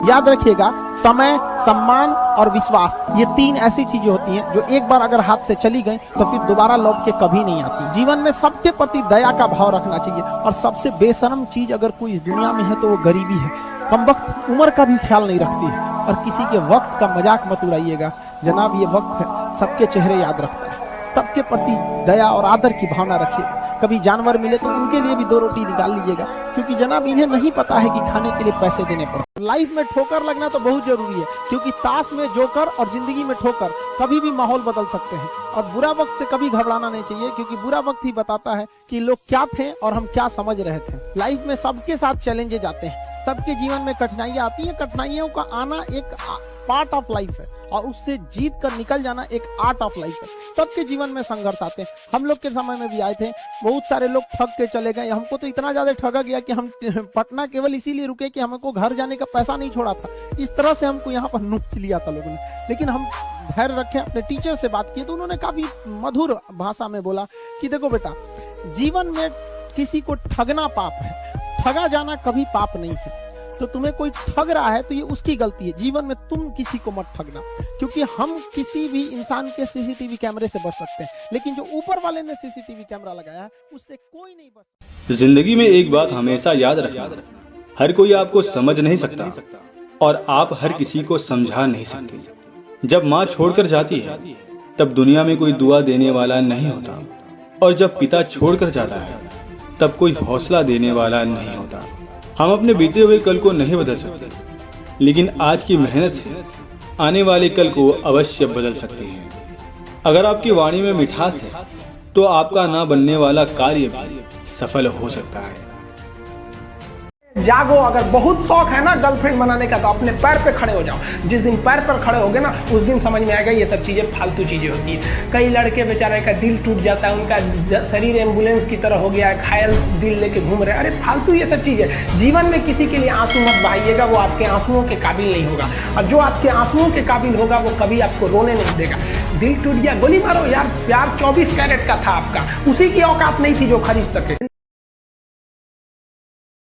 याद रखिएगा, समय, सम्मान और विश्वास, ये तीन ऐसी चीजें होती हैं जो एक बार अगर हाथ से चली गई तो फिर दोबारा लौट के कभी नहीं आती। जीवन में सबके प्रति दया का भाव रखना चाहिए, और सबसे बेशर्म चीज अगर कोई इस दुनिया में है तो वो गरीबी है। कमबख्त उम्र का भी ख्याल नहीं रखती है, और किसी के वक्त का मजाक मत उड़ाइएगा। जनाब, ये वक्त है, सबके चेहरे याद रखता है। सबके प्रति दया और आदर की भावना रखिए। कभी जानवर मिले तो उनके लिए भी 2 रोटी निकाल लीजिएगा, क्योंकि जनाब इन्हें नहीं पता है कि खाने के लिए पैसे देने पड़ते। लाइफ में ठोकर लगना तो बहुत जरूरी है, क्योंकि ताश में जोकर और जिंदगी में ठोकर कभी भी माहौल बदल सकते हैं। और बुरा वक्त से कभी घबराना नहीं चाहिए, क्योंकि बुरा वक्त ही बताता है कि लोग क्या थे और हम क्या समझ रहे थे। लाइफ में सबके साथ चैलेंजेस आते हैं, सबके जीवन में कठिनाइयां आती हैं। कठिनाइयों का आना एक पार्ट ऑफ लाइफ है, और उससे जीत कर निकल जाना एक आर्ट ऑफ लाइफ है। सबके जीवन में संघर्ष आते हैं, हम लोग के समय में भी आए थे। बहुत सारे लोग ठग के चले गए, हमको तो इतना ज्यादा ठगा गया कि हम पटना केवल इसीलिए रुके कि हमको घर जाने का पैसा नहीं छोड़ा था। इस तरह से हमको यहाँ पर नुक्स लिया था लोगों ने, लेकिन हम धैर्य रखे, अपने टीचर से बात की तो उन्होंने काफी मधुर भाषा में बोला कि देखो बेटा, जीवन में किसी को ठगना पाप है, ठगा जाना कभी पाप नहीं है। तो तुम्हें कोई ठग रहा है तो ये उसकी गलती है। जीवन में तुम किसी को मत ठगना, क्योंकि हम किसी भी इंसान के सीसीटीवी कैमरे से बच सकते हैं, लेकिन जो ऊपर वाले ने सीसीटीवी कैमरा लगाया है उससे कोई नहीं बच। जिंदगी में एक बात हमेशा याद रखना, हर कोई आपको समझ नहीं सकता और आप हर किसी को समझा नहीं सकते। जब माँ छोड़कर जाती है तब दुनिया में कोई दुआ देने वाला नहीं होता, और जब पिता छोड़कर जाता है तब कोई हौसला देने वाला नहीं होता। हम अपने बीते हुए कल को नहीं बदल सकते, लेकिन आज की मेहनत से आने वाले कल को अवश्य बदल सकते हैं। अगर आपकी वाणी में मिठास है तो आपका ना बनने वाला कार्य भी सफल हो सकता है। जागो, अगर बहुत शौक है ना गर्लफ्रेंड बनाने का तो अपने पैर पे खड़े हो जाओ। जिस दिन पैर पर खड़े होगे ना, उस दिन समझ में आएगा ये सब चीज़ें फालतू चीज़ें होती हैं। कई लड़के बेचारे का दिल टूट जाता है, उनका शरीर एम्बुलेंस की तरह हो गया है, घायल दिल लेके घूम रहे हैं। अरे फालतू ये सब चीज़ें। जीवन में किसी के लिए आंसू मत बहाइएगा, वो आपके आंसुओं के काबिल नहीं होगा, और जो आपके आंसुओं के काबिल होगा वो कभी आपको रोने नहीं देगा। दिल टूट गया, गोली मारो यार, प्यार 24 कैरेट का था आपका, उसी की औकात नहीं थी जो खरीद सके।